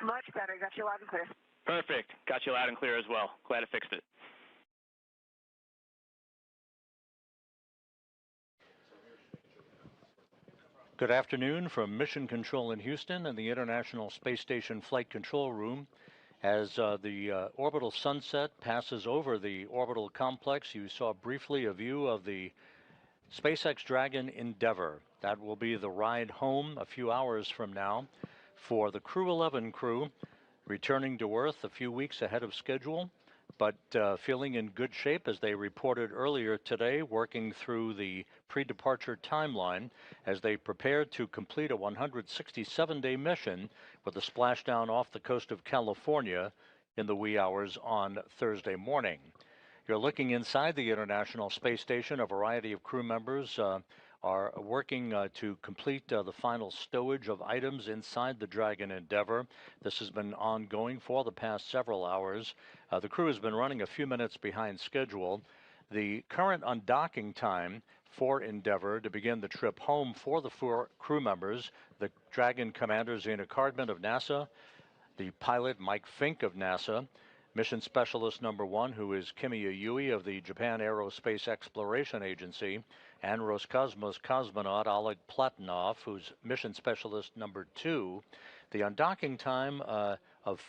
Much better. Got you loud and clear. Perfect. Got you loud and clear as well. Glad I fixed it. Good afternoon from Mission Control in Houston and the International Space Station Flight Control Room. As the orbital sunset passes over the orbital complex, you saw briefly a view of the SpaceX Dragon Endeavour. That will be the ride home a few hours from now for the Crew-11 crew, returning to Earth a few weeks ahead of schedule, but feeling in good shape as they reported earlier today, working through the pre-departure timeline as they prepared to complete a 167-day mission with a splashdown off the coast of California in the wee hours on Thursday morning. You're looking inside the International Space Station. A variety of crew members are working to complete the final stowage of items inside the Dragon Endeavour. This has been ongoing for the past several hours. The crew has been running a few minutes behind schedule. The current undocking time for Endeavour to begin the trip home for the 4 crew members, the Dragon Commander Zena Cardman of NASA, the pilot Mike Fink of NASA, Mission Specialist number 1, who is Kimiya Yui of the Japan Aerospace Exploration Agency, and Roscosmos cosmonaut Oleg Platonov, who's Mission Specialist number 2. The undocking time of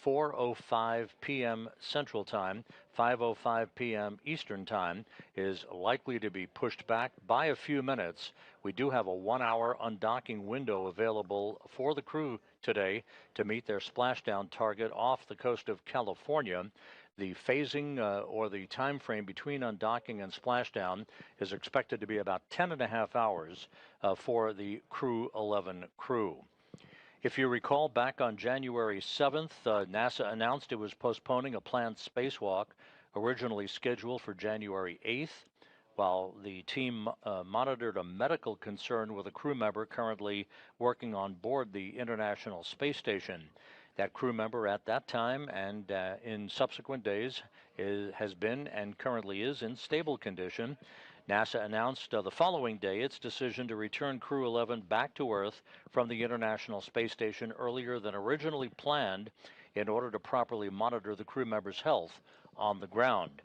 4:05 p.m. Central Time, 5:05 p.m. Eastern Time, is likely to be pushed back by a few minutes. We do have a 1-hour undocking window available for the crew today to meet their splashdown target off the coast of California. The phasing or the time frame between undocking and splashdown is expected to be about 10.5 hours for the Crew-11 crew. If you recall, back on January 7th, NASA announced it was postponing a planned spacewalk originally scheduled for January 8th, while the team monitored a medical concern with a crew member currently working on board the International Space Station. That crew member at that time and in subsequent days has been and currently is in stable condition. NASA announced the following day its decision to return Crew-11 back to Earth from the International Space Station earlier than originally planned in order to properly monitor the crew member's health on the ground.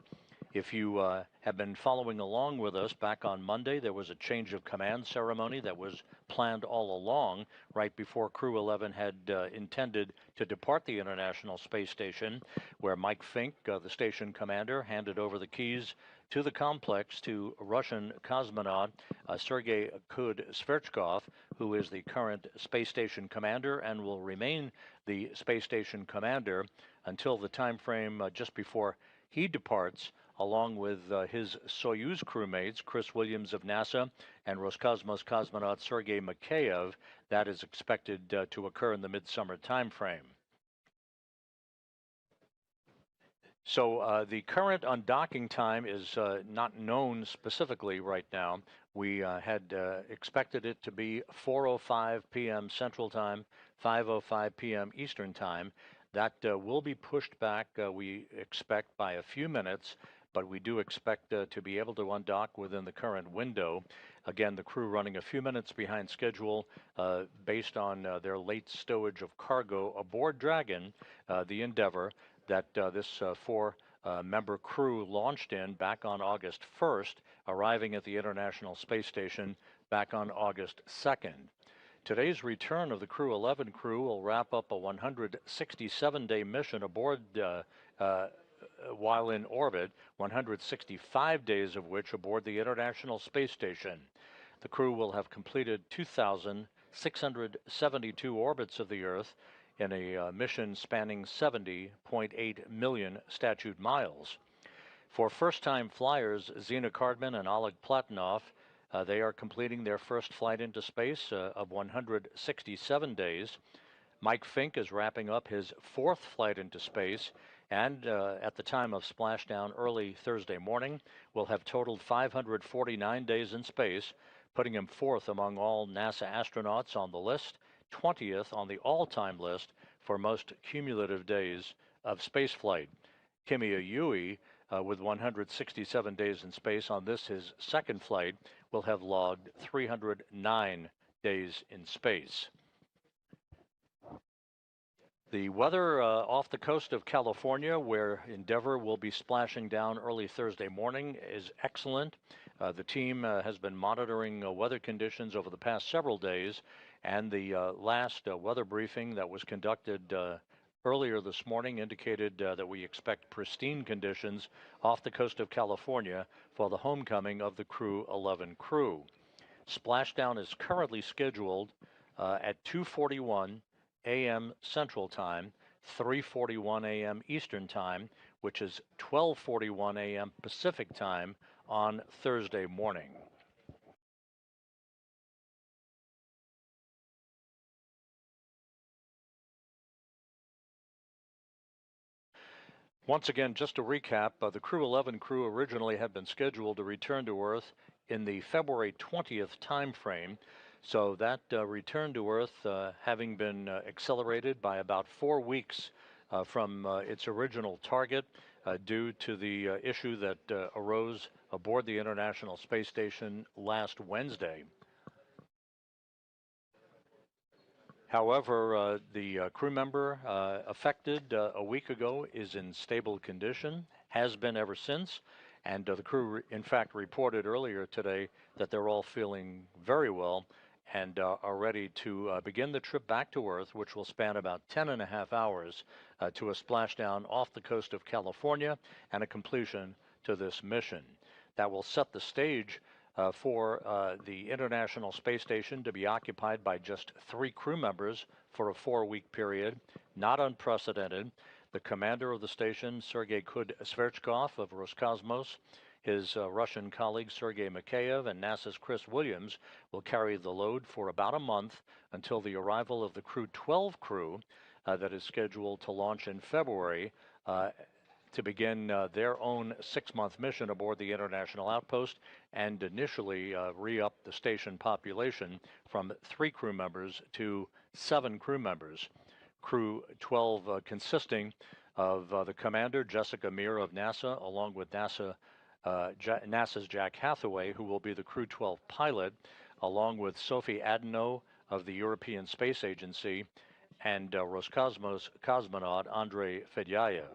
If you have been following along with us, back on Monday, there was a change of command ceremony that was planned all along right before Crew-11 had intended to depart the International Space Station, where Mike Fink, the station commander, handed over the keys to the complex to Russian cosmonaut Sergei Kud-Sverchkov, who is the current space station commander and will remain the space station commander until the time frame just before he departs, along with his Soyuz crewmates, Chris Williams of NASA and Roscosmos cosmonaut Sergei Mikheyev. That is expected to occur in the midsummer time frame. So the current undocking time is not known specifically right now. We had expected it to be 4:05 p.m. Central Time, 5:05 p.m. Eastern Time. That will be pushed back, we expect, by a few minutes, but we do expect to be able to undock within the current window. Again, the crew running a few minutes behind schedule based on their late stowage of cargo aboard Dragon, the Endeavour, that this 4-member crew launched in back on August 1st, arriving at the International Space Station back on August 2nd. Today's return of the Crew-11 crew will wrap up a 167-day mission aboard while in orbit, 165 days of which aboard the International Space Station. The crew will have completed 2,672 orbits of the Earth in a mission spanning 70.8 million statute miles. For first-time flyers, Zena Cardman and Oleg Platonov, they are completing their first flight into space of 167 days. Mike Fink is wrapping up his 4th flight into space, and at the time of splashdown early Thursday morning, will have totaled 549 days in space, putting him 4th among all NASA astronauts on the list, 20th on the all-time list for most cumulative days of spaceflight. Kimiya Yui, with 167 days in space on this, his 2nd flight, will have logged 309 days in space. The weather off the coast of California, where Endeavour will be splashing down early Thursday morning, is excellent. The team has been monitoring weather conditions over the past several days, and the last weather briefing that was conducted earlier this morning indicated that we expect pristine conditions off the coast of California for the homecoming of the Crew-11 crew. Splashdown is currently scheduled at 2:41 a.m. Central Time, 3:41 a.m. Eastern Time, which is 12:41 a.m. Pacific Time on Thursday morning. Once again, just to recap, the Crew-11 crew originally had been scheduled to return to Earth in the February 20th timeframe. So that return to Earth having been accelerated by about 4 weeks from its original target due to the issue that arose aboard the International Space Station last Wednesday. However, the crew member affected a week ago is in stable condition, has been ever since, and the crew, in fact, reported earlier today that they're all feeling very well and are ready to begin the trip back to Earth, which will span about 10.5 hours to a splashdown off the coast of California and a completion to this mission. That will set the stage for the International Space Station to be occupied by just 3 crew members for a 4-week period, not unprecedented. The commander of the station, Sergei Kud-Sverchkov of Roscosmos, his Russian colleague Sergei Mikheyev, and NASA's Chris Williams will carry the load for about a month until the arrival of the Crew-12 crew that is scheduled to launch in February to begin their own 6-month mission aboard the International Outpost and initially re-up the station population from 3 crew members to 7 crew members. Crew 12 consisting of the commander, Jessica Meir of NASA, along with NASA's Jack Hathaway, who will be the Crew 12 pilot, along with Sophie Adano of the European Space Agency, and Roscosmos cosmonaut Andrei Fedyaev.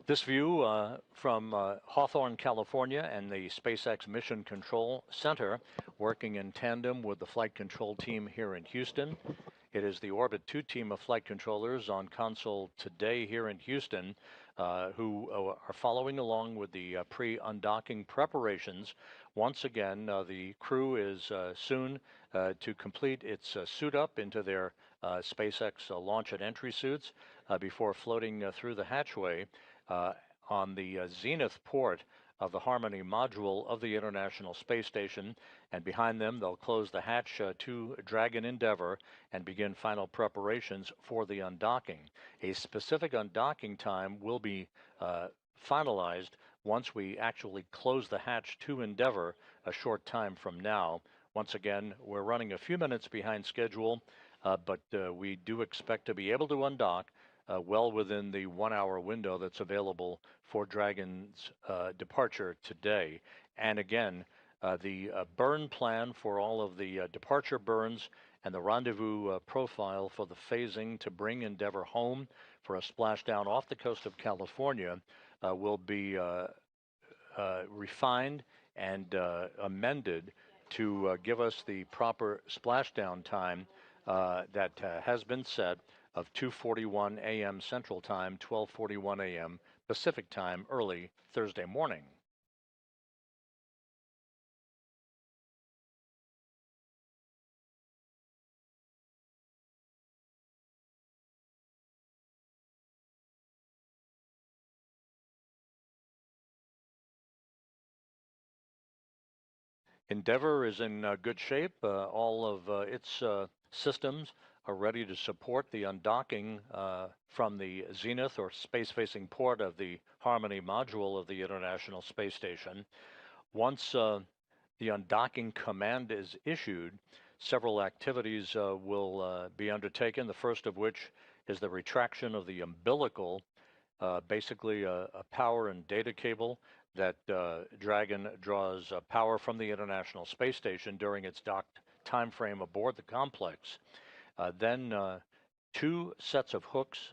This view from Hawthorne, California, and the SpaceX Mission Control Center, working in tandem with the flight control team here in Houston. It is the Orbit 2 team of flight controllers on console today here in Houston who are following along with the pre-undocking preparations. Once again, the crew is soon to complete its suit up into their SpaceX launch and entry suits before floating through the hatchway on the zenith port of the Harmony module of the International Space Station, and behind them they'll close the hatch to Dragon Endeavour and begin final preparations for the undocking. A specific undocking time will be finalized once we actually close the hatch to Endeavour a short time from now. Once again, we're running a few minutes behind schedule, but we do expect to be able to undock well within the 1-hour window that's available for Dragon's departure today. And again, the burn plan for all of the departure burns and the rendezvous profile for the phasing to bring Endeavour home for a splashdown off the coast of California will be refined and amended to give us the proper splashdown time that has been set of 2:41 a.m. Central Time, 12:41 a.m. Pacific Time, early Thursday morning. Endeavour is in good shape. All of its systems are ready to support the undocking from the zenith or space-facing port of the Harmony module of the International Space Station. Once the undocking command is issued, several activities will be undertaken, the first of which is the retraction of the umbilical, basically a power and data cable that Dragon draws power from the International Space Station during its docked time frame aboard the complex. Then 2 sets of hooks,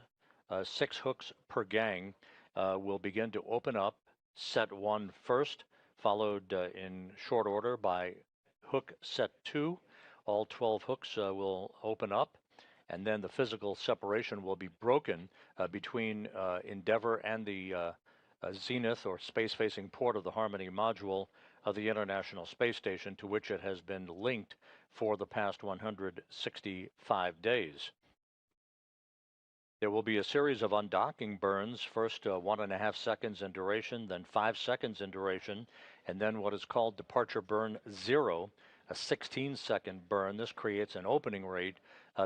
6 hooks per gang, will begin to open up. Set 1 first, followed in short order by hook set 2. All 12 hooks will open up, and then the physical separation will be broken between Endeavour and the zenith or space-facing port of the Harmony module of the International Space Station, to which it has been linked for the past 165 days. There will be a series of undocking burns, first 1.5 seconds in duration, then 5 seconds in duration, and then what is called departure burn 0, a 16-second burn. This creates an opening rate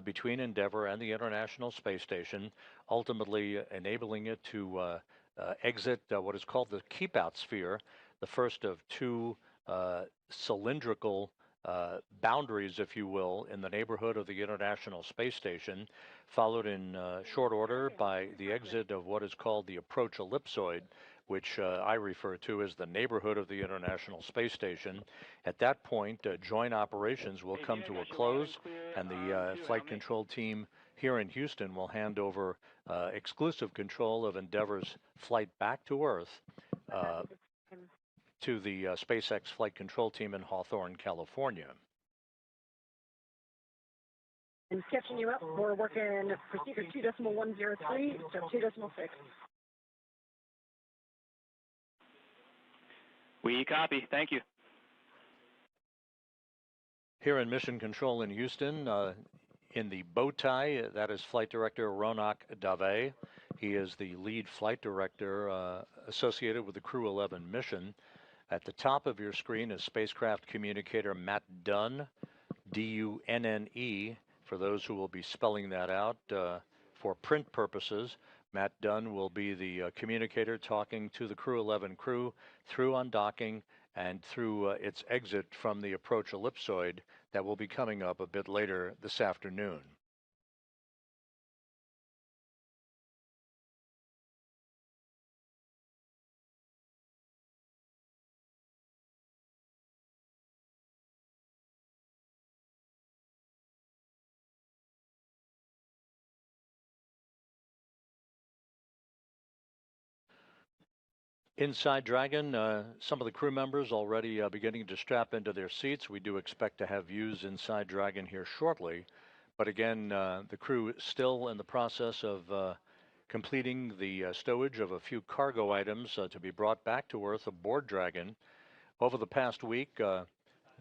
between Endeavour and the International Space Station, ultimately enabling it to exit what is called the keep-out sphere, the first of 2 cylindrical boundaries, if you will, in the neighborhood of the International Space Station, followed in short order by the exit of what is called the approach ellipsoid, which I refer to as the neighborhood of the International Space Station. At that point, joint operations will come to a close, and the flight control team here in Houston will hand over exclusive control of Endeavour's flight back to Earth to the SpaceX flight control team in Hawthorne, California. And sketching you up, we're working procedure 2.103, step 2.6. We copy. Thank you. Here in Mission Control in Houston, in the bow tie, that is Flight Director Ronak Dave. He is the lead flight director associated with the Crew-11 mission. At the top of your screen is spacecraft communicator Matt Dunne, D-U-N-N-E, for those who will be spelling that out for print purposes. Matt Dunne will be the communicator talking to the Crew-11 crew through undocking and through its exit from the approach ellipsoid that will be coming up a bit later this afternoon. Inside Dragon, some of the crew members already beginning to strap into their seats. We do expect to have views inside Dragon here shortly. But again, the crew is still in the process of completing the stowage of a few cargo items to be brought back to Earth aboard Dragon. Over the past week, the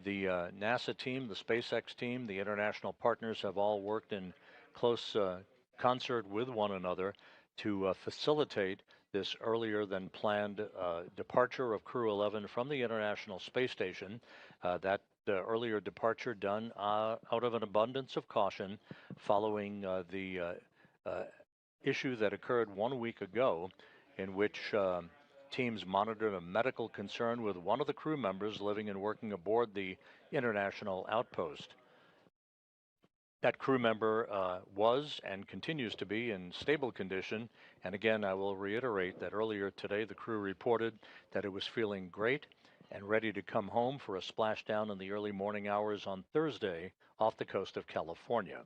NASA team, the SpaceX team, the international partners have all worked in close concert with one another to facilitate this earlier than planned departure of Crew-11 from the International Space Station. That earlier departure done out of an abundance of caution following the issue that occurred 1 week ago, in which teams monitored a medical concern with one of the crew members living and working aboard the international outpost. That crew member was and continues to be in stable condition. And again, I will reiterate that earlier today, the crew reported that it was feeling great and ready to come home for a splashdown in the early morning hours on Thursday off the coast of California.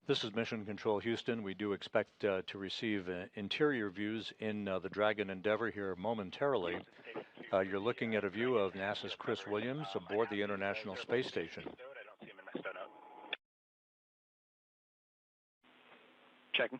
This is Mission Control Houston. We do expect to receive interior views in the Dragon Endeavour here momentarily. You're looking at a view of NASA's Chris Williams aboard the International Space Station. Checking.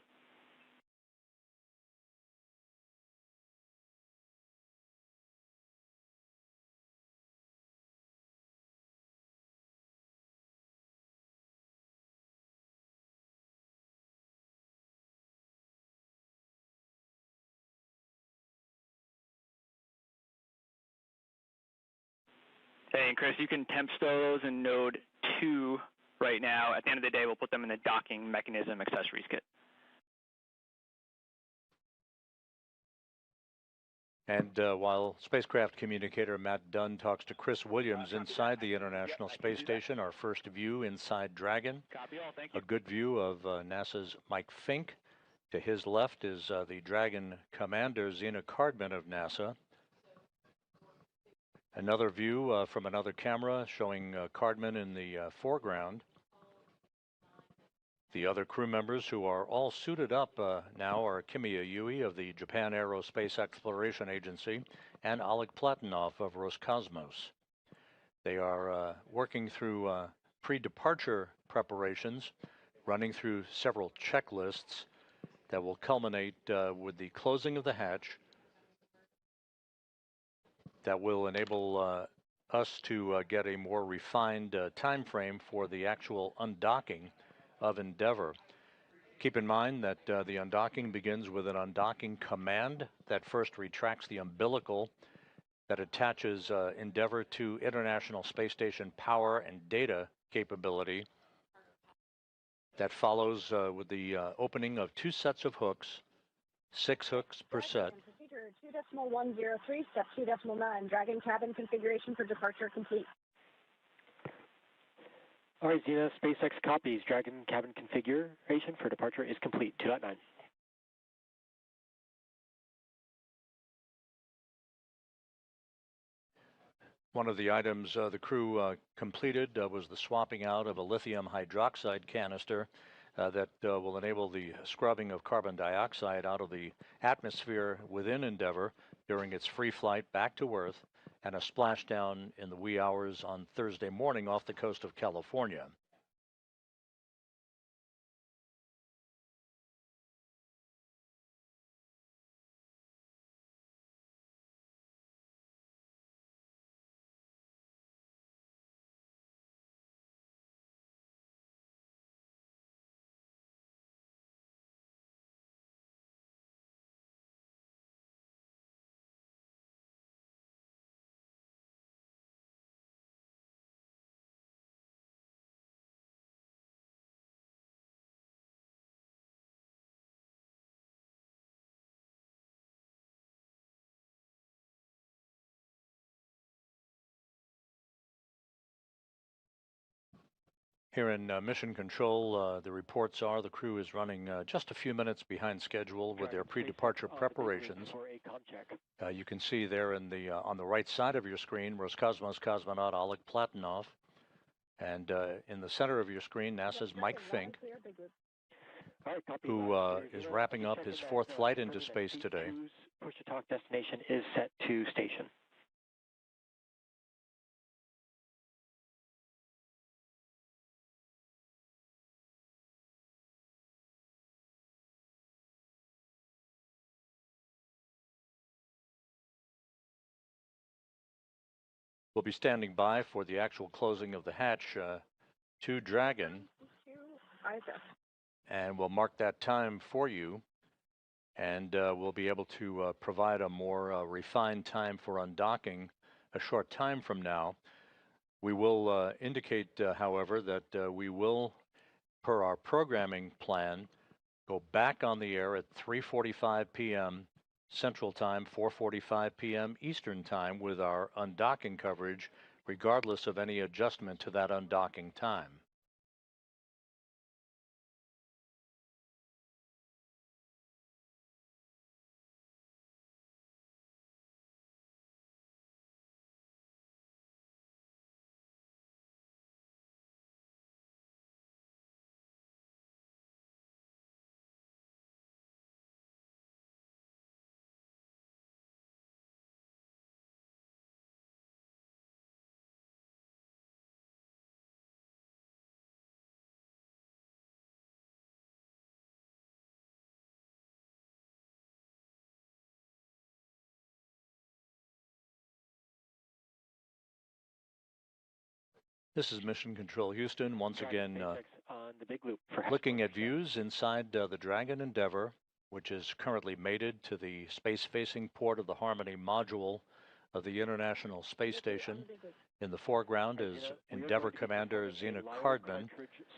Hey, and Chris, you can temp stow those in node 2 right now. At the end of the day, we'll put them in the docking mechanism accessories kit. And while spacecraft communicator Matt Dunn talks to Chris Williams inside the International Space Station, our first view inside Dragon, a good view of NASA's Mike Fink. To his left is the Dragon commander, Zena Cardman of NASA. Another view from another camera showing Cardman in the foreground. The other crew members who are all suited up now are Kimiya Yui of the Japan Aerospace Exploration Agency and Oleg Platonov of Roscosmos. They are working through pre-departure preparations, running through several checklists that will culminate with the closing of the hatch that will enable us to get a more refined time frame for the actual undocking of Endeavour. Keep in mind that the undocking begins with an undocking command that first retracts the umbilical that attaches Endeavour to International Space Station power and data capability. That follows with the opening of 2 sets of hooks, 6 hooks per set. Procedure 2.103, step 2.9. Dragon cabin configuration for departure complete. All right, Zena, SpaceX copies. Dragon cabin configuration for departure is complete. 2.9. One of the items the crew completed was the swapping out of a lithium hydroxide canister that will enable the scrubbing of carbon dioxide out of the atmosphere within Endeavour during its free flight back to Earth and a splashdown in the wee hours on Thursday morning off the coast of California. Here in Mission Control, the reports are the crew is running just a few minutes behind schedule with their pre-departure preparations. You can see there in the on the right side of your screen, Roscosmos cosmonaut Oleg Platonov, and in the center of your screen, NASA's Mike Fink, who is wrapping up his 4th flight into space today. Push-to-talk destination is set to station. We'll be standing by for the actual closing of the hatch to Dragon, and we'll mark that time for you, and we'll be able to provide a more refined time for undocking a short time from now. We will indicate, however, that we will, per our programming plan, go back on the air at 3:45 p.m. Central Time, 4:45 p.m. Eastern Time with our undocking coverage, regardless of any adjustment to that undocking time. This is Mission Control Houston, once again on the big loop for looking at views inside the Dragon Endeavour, which is currently mated to the space-facing port of the Harmony module of the International Space Station. In the foreground is Endeavour Commander Zena Cardman.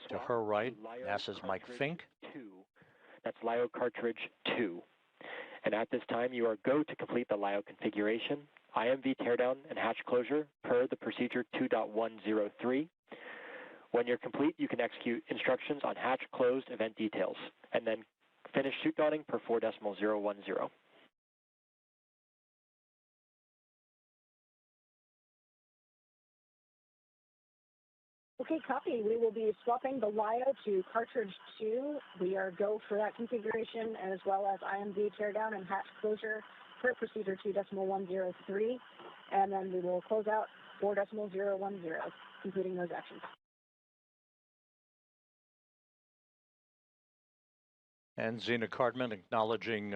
To her right, NASA's Mike Fink. That's LIO cartridge 2. And at this time, you are go to complete the LIO configuration, IMV teardown and hatch closure per the procedure 2.103. When you're complete, you can execute instructions on hatch closed event details, and then finish chute dawning per 4.010. Okay, copy. We will be swapping the LIO to cartridge 2. We are go for that configuration, as well as IMV teardown and hatch closure per procedure 2.103. And then we will close out 4.010, completing those actions. And Zena Cardman acknowledging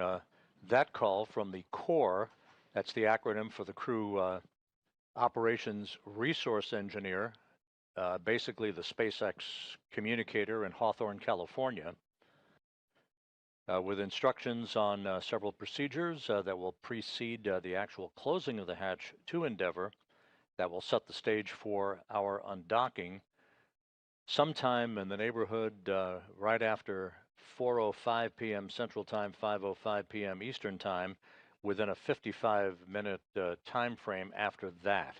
that call from the core. That's the acronym for the Crew Operations Resource Engineer, basically the SpaceX communicator in Hawthorne, California, with instructions on several procedures that will precede the actual closing of the hatch to Endeavour that will set the stage for our undocking sometime in the neighborhood right after 4:05 p.m. Central Time, 5:05 p.m. Eastern Time, within a 55-minute time frame after that.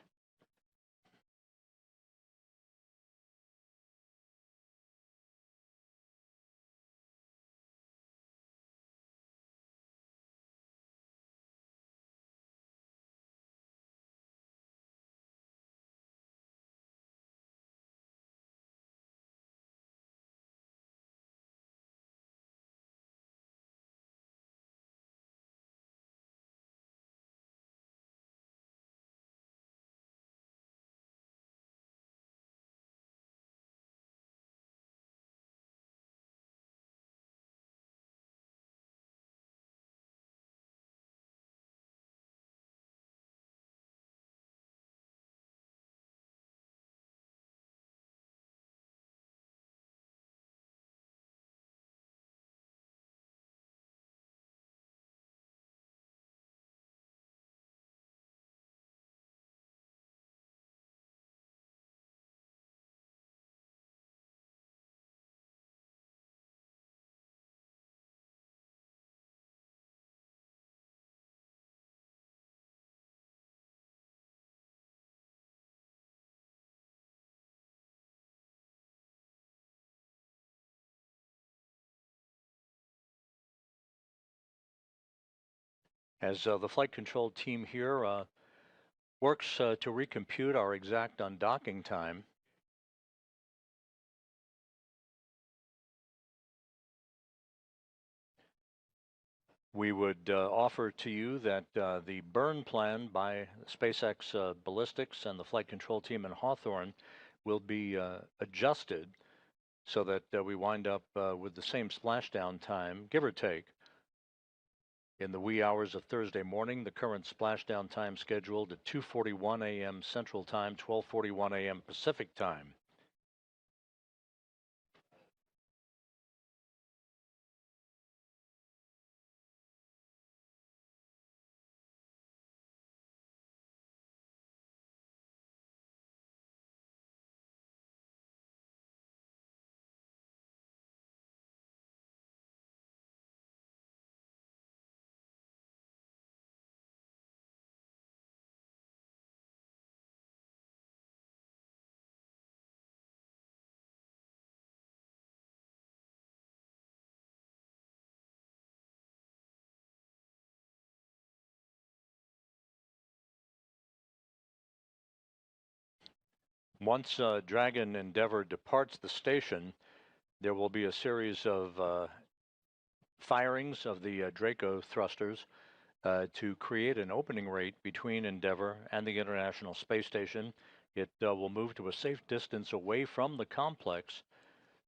As the flight control team here works to recompute our exact undocking time, we would offer to you that the burn plan by SpaceX Ballistics and the flight control team in Hawthorne will be adjusted so that we wind up with the same splashdown time, give or take. In the wee hours of Thursday morning, the current splashdown time scheduled at 2:41 a.m. Central Time, 12:41 a.m. Pacific Time. Once Dragon Endeavour departs the station, there will be a series of firings of the Draco thrusters to create an opening rate between Endeavour and the International Space Station. It will move to a safe distance away from the complex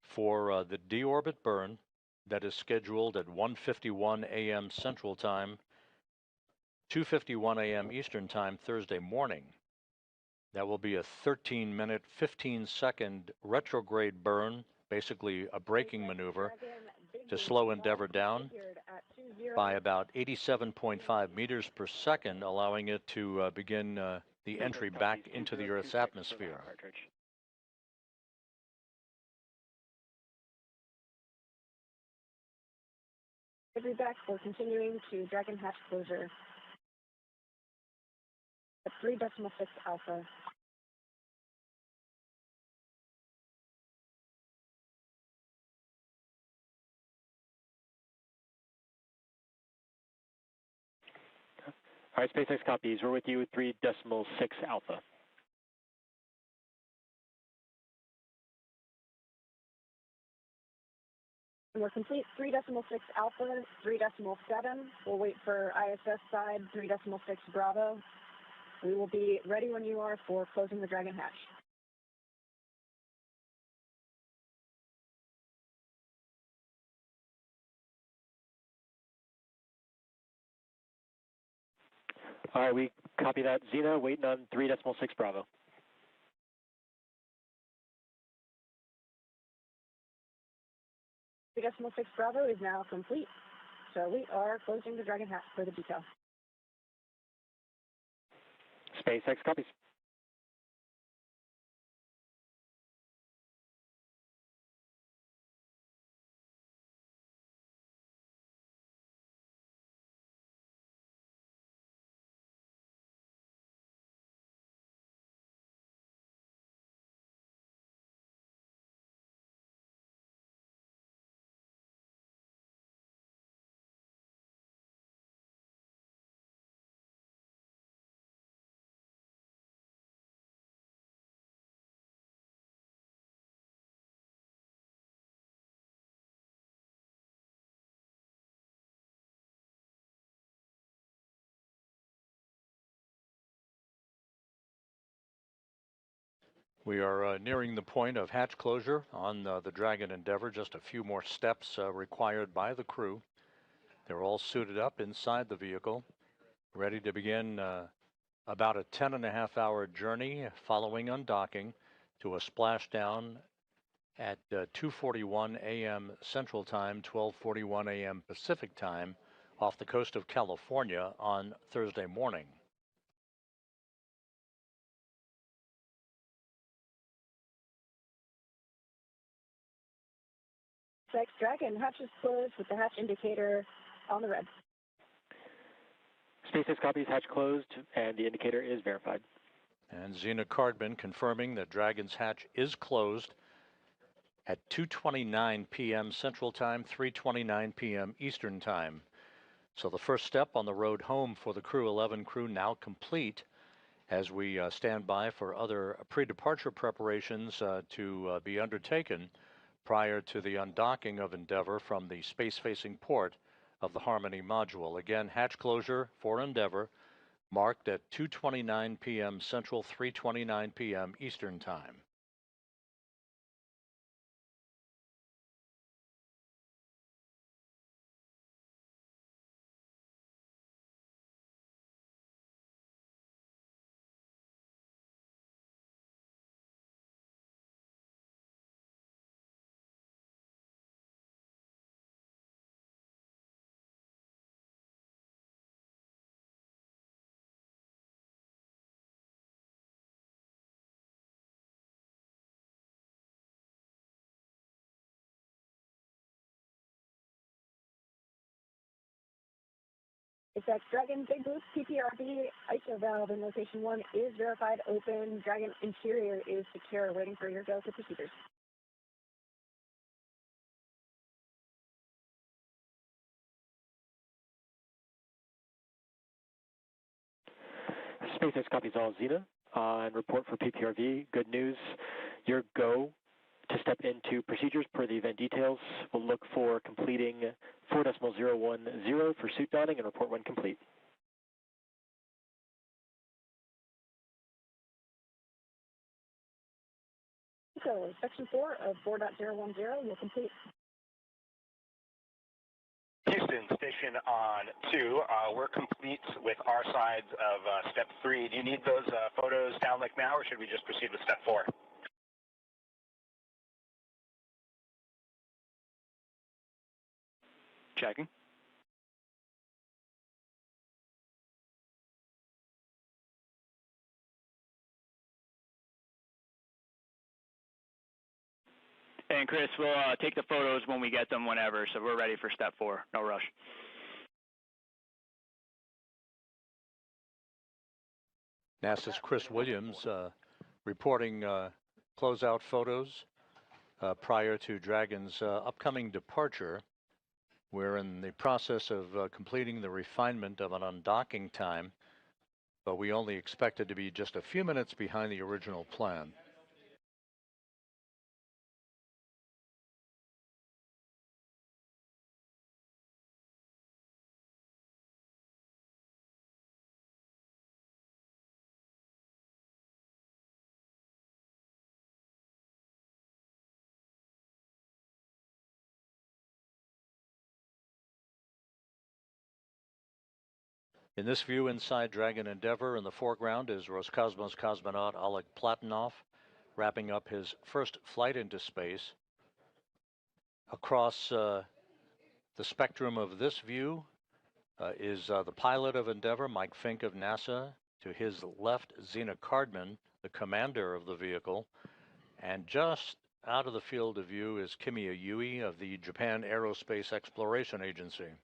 for the deorbit burn that is scheduled at 1:51 a.m. Central Time, 2:51 a.m. Eastern Time Thursday morning. That will be a 13-minute, 15-second retrograde burn, basically a braking maneuver, to slow Endeavour down by about 87.5 meters per second, allowing it to begin the entry back into the Earth's atmosphere. Every back, we're continuing to Dragon hatch closure at 3.6 alpha. All right, SpaceX copies. We're with you at 3.6 alpha. We're complete 3.6 alpha, 3.7. We'll wait for ISS side 3.6 Bravo. We will be ready when you are for closing the Dragon hatch. All right, we copy that. Xena, waiting on 3.6 Bravo. 3.6 Bravo is now complete. So we are closing the Dragon hatch for the detail. SpaceX copies. We are nearing the point of hatch closure on the Dragon Endeavour. Just a few more steps required by the crew. They're all suited up inside the vehicle, ready to begin about a 10.5-hour journey following undocking to a splashdown at 2:41 a.m. Central Time, 12:41 a.m. Pacific Time off the coast of California on Thursday morning. SpaceX Dragon hatch is closed with the hatch indicator on the red. SpaceX copies, hatch closed, and the indicator is verified. And Xena Cardman confirming that Dragon's hatch is closed at 2:29 p.m. Central Time, 3:29 p.m. Eastern Time. So the first step on the road home for the Crew-11 crew now complete, as we stand by for other pre-departure preparations to be undertaken prior to the undocking of Endeavour from the space-facing port of the Harmony module. Again, hatch closure for Endeavour marked at 2:29 p.m. Central, 3:29 p.m. Eastern Time. SpaceX Dragon big boost PPRV ISO valve in location 1 is verified open. Dragon interior is secure, waiting for your go for procedures. SpaceX copies all, Xena, and report for PPRV. Good news, your go to step into procedures per the event details. We'll look for completing 4.010 for suit donning and report when complete. So section 4 of 4.010 will complete. Houston, station configuration on 2. We're complete with our sides of step 3. Do you need those photos downlink now, or should we just proceed with step 4? Checking. And Chris, we'll take the photos when we get them whenever, so we're ready for step 4. No rush. NASA's Chris Williams reporting closeout photos prior to Dragon's upcoming departure. We're in the process of completing the refinement of an undocking time, but we only expect it to be just a few minutes behind the original plan. In this view inside Dragon Endeavour, in the foreground is Roscosmos cosmonaut Oleg Platonov, wrapping up his first flight into space. Across the spectrum of this view is the pilot of Endeavour, Mike Fink of NASA. To his left, Zena Cardman, the commander of the vehicle. And just out of the field of view is Kimiya Yui of the Japan Aerospace Exploration Agency.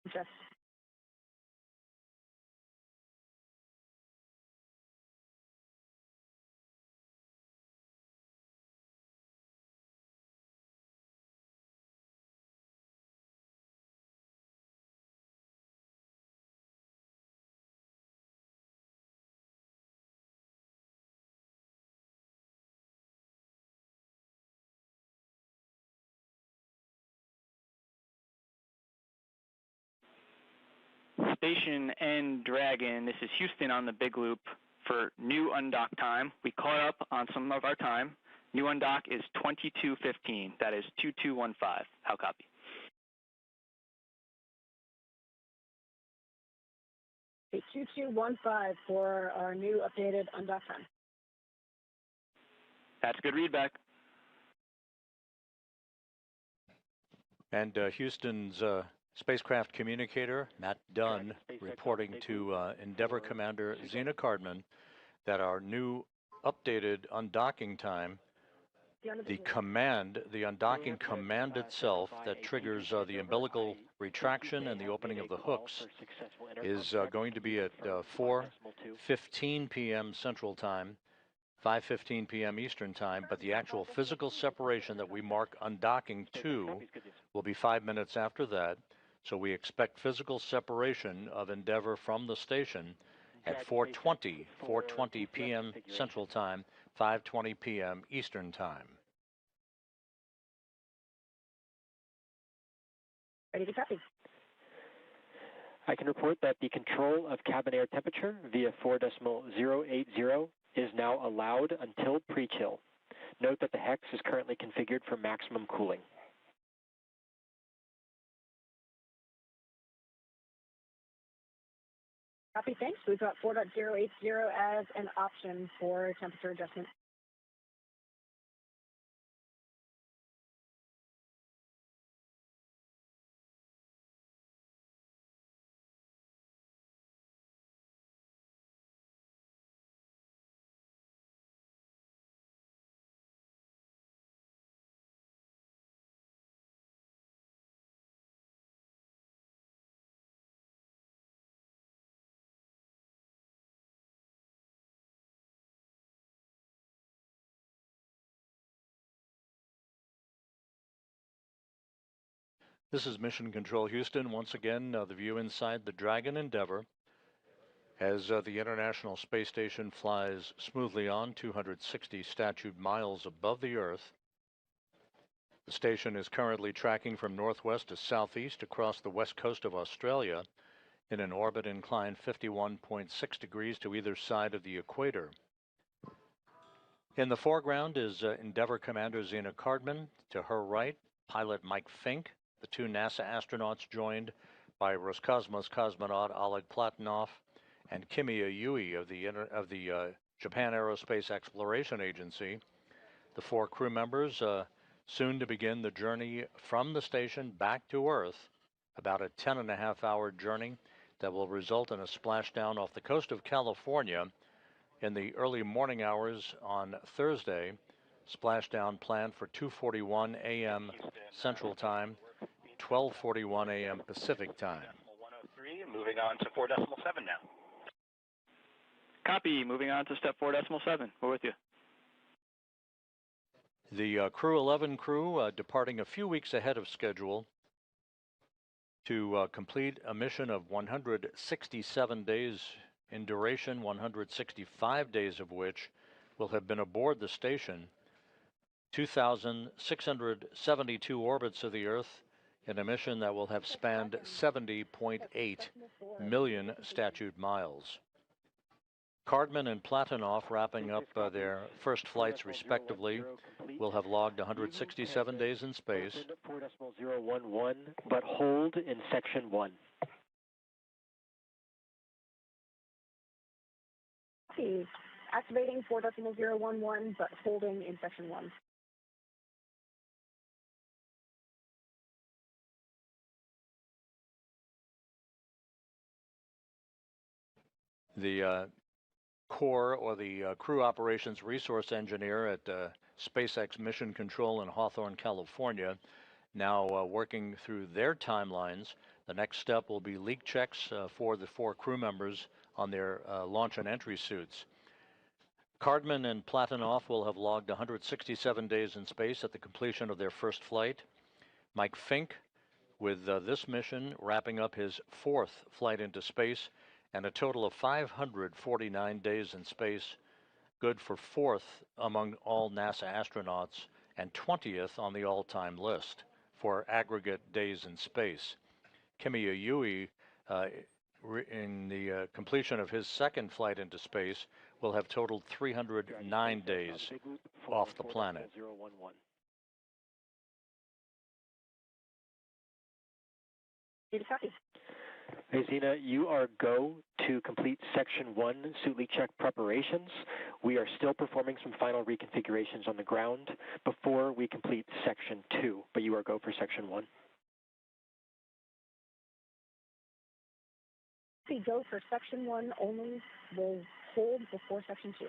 Okay. Station and Dragon, this is Houston on the big loop for new undock time. We caught up on some of our time. New undock is 22:15. That is 2215. How copy? Okay, 2215 for our new updated undock time. That's good readback. And Houston's spacecraft communicator, Matt Dunn, reporting to Endeavour Commander Zena Cardman that our new updated undocking time, the undocking command itself that triggers the umbilical retraction and the opening of the hooks is going to be at 4:15 p.m. Central Time, 5:15 p.m. Eastern Time, but the actual physical separation that we mark undocking to will be 5 minutes after that. So we expect physical separation of Endeavour from the station at 4:20 p.m. Central Time, 5:20 p.m. Eastern Time. Ready to copy. I can report that the control of cabin air temperature via 4.080 is now allowed until pre-chill. Note that the hex is currently configured for maximum cooling. Copy, thanks. We've got 4.080 as an option for temperature adjustment. This is Mission Control Houston. Once again, the view inside the Dragon Endeavour as the International Space Station flies smoothly on 260 statute miles above the Earth. The station is currently tracking from northwest to southeast across the west coast of Australia in an orbit inclined 51.6 degrees to either side of the equator. In the foreground is Endeavour Commander Zena Cardman. To her right, pilot Mike Fink. The two NASA astronauts joined by Roscosmos cosmonaut Oleg Platonov and Kimiya Yui of the Japan Aerospace Exploration Agency. The four crew members soon to begin the journey from the station back to Earth, about a 10.5-hour journey that will result in a splashdown off the coast of California in the early morning hours on Thursday. Splashdown planned for 2:41 a.m. Central Time, 12:41 a.m. Pacific Time. 103, moving on to 4.7 now. Copy. Moving on to step 4.7. We're with you. The Crew-11 crew departing a few weeks ahead of schedule to complete a mission of 167 days in duration, 165 days of which will have been aboard the station, 2,672 orbits of the Earth in a mission that will have spanned 70.8 million statute miles. Cardman and Platonov, wrapping up their first flights respectively, will have logged 167 days in space. 4.011, but hold in section 1. Activating 4.011, but holding in section 1. The core, or the crew operations resource engineer at SpaceX Mission Control in Hawthorne, California, now working through their timelines. The next step will be leak checks for the four crew members on their launch and entry suits. Cardman and Platonov will have logged 167 days in space at the completion of their first flight. Mike Fink, with this mission, wrapping up his fourth flight into space, and a total of 549 days in space, good for fourth among all NASA astronauts and 20th on the all-time list for aggregate days in space. Kimiya Yui, in the completion of his second flight into space, will have totaled 309 days off the planet. Hey, Zena, you are go to complete Section 1 suit leak check preparations. We are still performing some final reconfigurations on the ground before we complete Section 2, but you are go for Section 1. We go for section 1 only. We'll hold before section 2.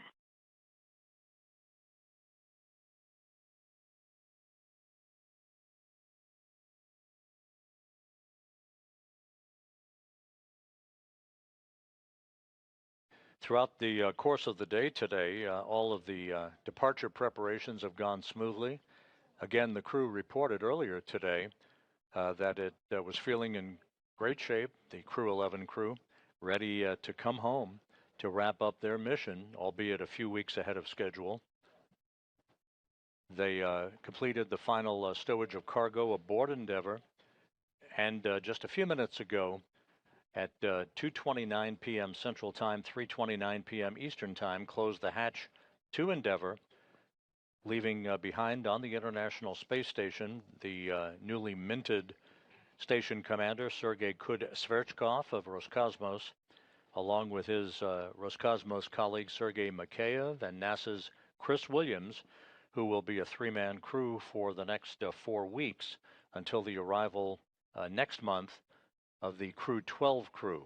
Throughout the course of the day today, all of the departure preparations have gone smoothly. Again, the crew reported earlier today that it was feeling in great shape, the Crew-11 crew, ready to come home to wrap up their mission, albeit a few weeks ahead of schedule. They completed the final stowage of cargo aboard Endeavour, and just a few minutes ago, at 2:29 p.m. Central Time, 3:29 p.m. Eastern Time, closed the hatch to Endeavour, leaving behind on the International Space Station the newly minted station commander, Sergei Kud-Sverchkov of Roscosmos, along with his Roscosmos colleague Sergei Mikheyev and NASA's Chris Williams, who will be a three-man crew for the next 4 weeks until the arrival next month of the Crew-12 crew.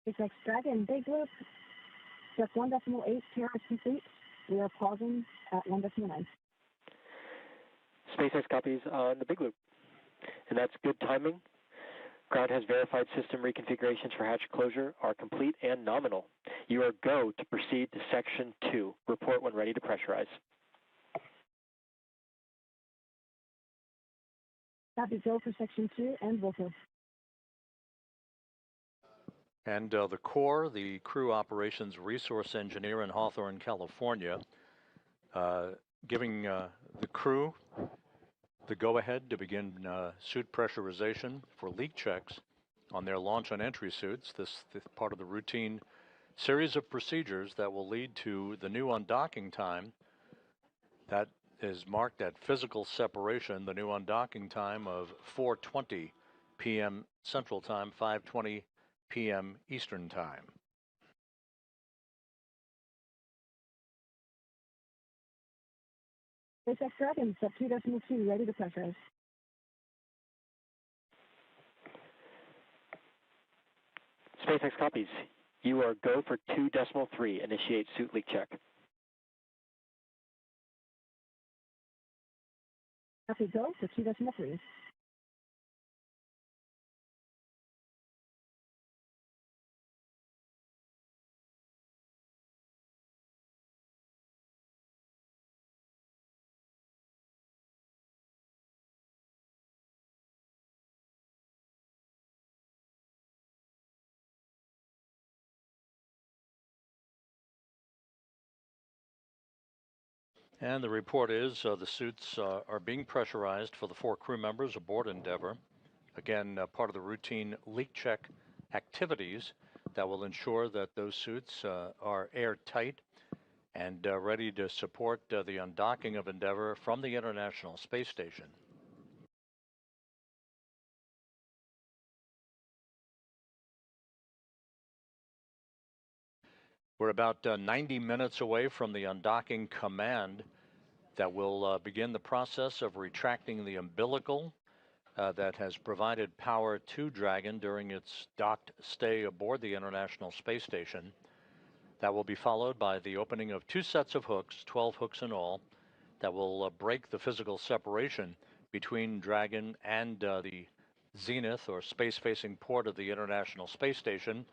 SpaceX Dragon big loop, just 1.8 TR is complete. We are pausing at 1.9. SpaceX copies on the big loop. And that's good timing. Ground has verified system reconfigurations for hatch closure are complete and nominal. You are go to proceed to Section 2. Report when ready to pressurize. Copy, go for Section 2 and vocal. And the Corps, the Crew Operations Resource Engineer in Hawthorne, California, giving the crew the go-ahead to begin suit pressurization for leak checks on their launch and entry suits. This part of the routine series of procedures that will lead to the new undocking time that is marked at physical separation, the new undocking time of 4:20 p.m. Central Time, 5:20 p.m. Eastern Time. SpaceX Dragon, sub 2.2, ready to pressurize. SpaceX copies. You are go for 2.3. Initiate suit leak check. Copy, go for 2.3. And the report is the suits are being pressurized for the 4 crew members aboard Endeavour. Again, part of the routine leak check activities that will ensure that those suits are airtight and ready to support the undocking of Endeavour from the International Space Station. We're about 90 minutes away from the undocking command that will begin the process of retracting the umbilical that has provided power to Dragon during its docked stay aboard the International Space Station. That will be followed by the opening of 2 sets of hooks, 12 hooks in all, that will break the physical separation between Dragon and the zenith or space-facing port of the International Space Station,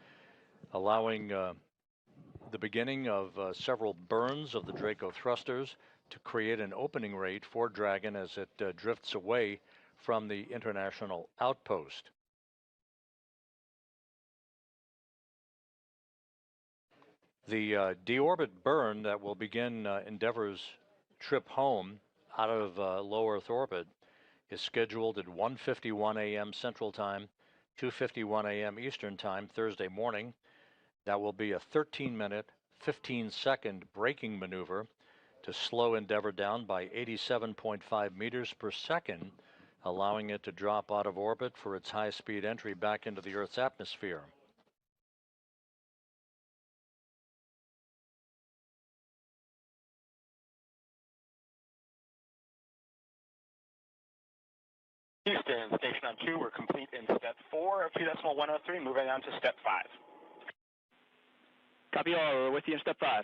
allowing the beginning of several burns of the Draco thrusters to create an opening rate for Dragon as it drifts away from the international outpost. The deorbit burn that will begin Endeavour's trip home out of low Earth orbit is scheduled at 1:51 a.m. Central Time, 2:51 a.m. Eastern Time, Thursday morning. That will be a 13-minute, 15-second braking maneuver to slow Endeavour down by 87.5 meters per second, allowing it to drop out of orbit for its high-speed entry back into the Earth's atmosphere. on 2. We're complete in step 4 of 2.103, moving on to step 5. Copy all. We're with you in step 5.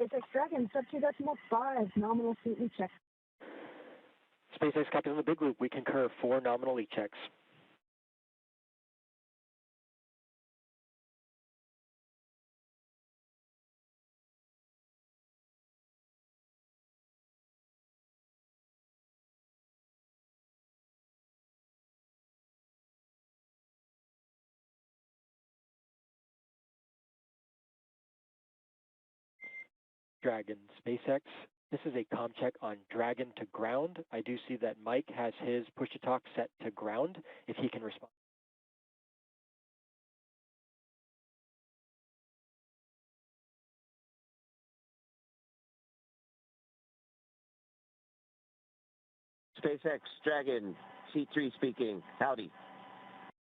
SpaceX Dragon, sub 2.5, nominal seat recheck. SpaceX copies on the big loop. We concur 4 nominal E-checks. Dragon, SpaceX. This is a comm check on Dragon to ground. I do see that Mike has his push-to-talk set to ground, if he can respond. SpaceX Dragon, C3 speaking. Howdy.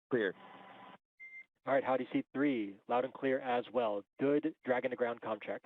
Clear. All right, howdy, C3. Loud and clear as well. Good Dragon to ground comm check.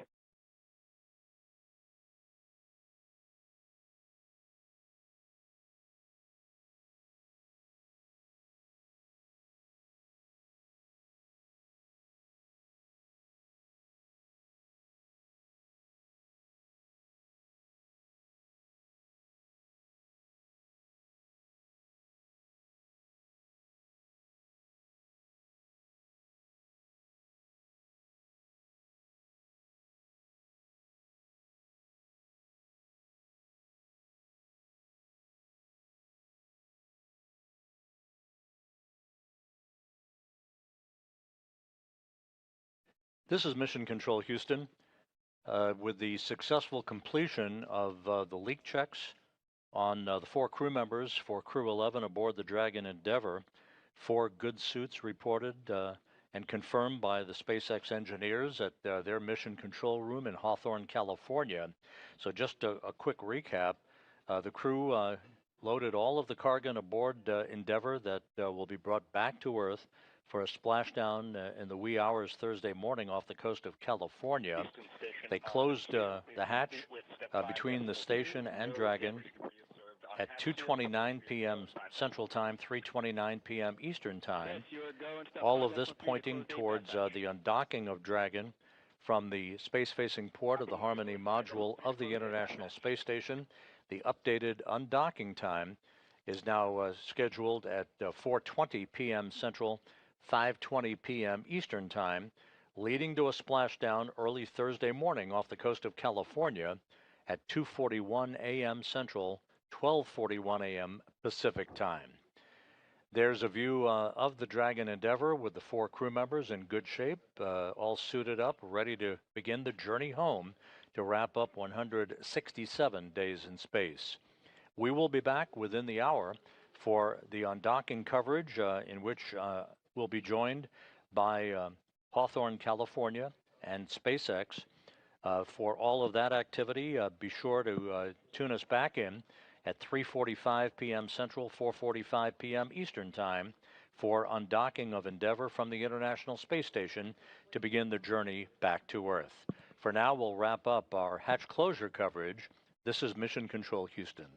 This is Mission Control Houston. With the successful completion of the leak checks on the 4 crew members for Crew-11 aboard the Dragon Endeavour, 4 good suits reported and confirmed by the SpaceX engineers at their mission control room in Hawthorne, California. So just a quick recap, the crew loaded all of the cargo aboard Endeavour that will be brought back to Earth for a splashdown in the wee hours Thursday morning off the coast of California. They closed the hatch between the station and Dragon at 2:29 p.m. Central Time, 3:29 p.m. Eastern Time. All of this pointing towards the undocking of Dragon from the space-facing port of the Harmony module of the International Space Station. The updated undocking time is now scheduled at 4:20 p.m. Central, 5:20 p.m. Eastern Time, leading to a splashdown early Thursday morning off the coast of California at 2:41 a.m. Central, 12:41 a.m. Pacific Time. There's a view of the Dragon Endeavour with the 4 crew members in good shape, all suited up, ready to begin the journey home to wrap up 167 days in space. We will be back within the hour for the undocking coverage, in which we'll be joined by Hawthorne, California, and SpaceX. For all of that activity, be sure to tune us back in at 3:45 p.m. Central, 4:45 p.m. Eastern Time for undocking of Endeavour from the International Space Station to begin the journey back to Earth. For now, we'll wrap up our hatch closure coverage. This is Mission Control Houston.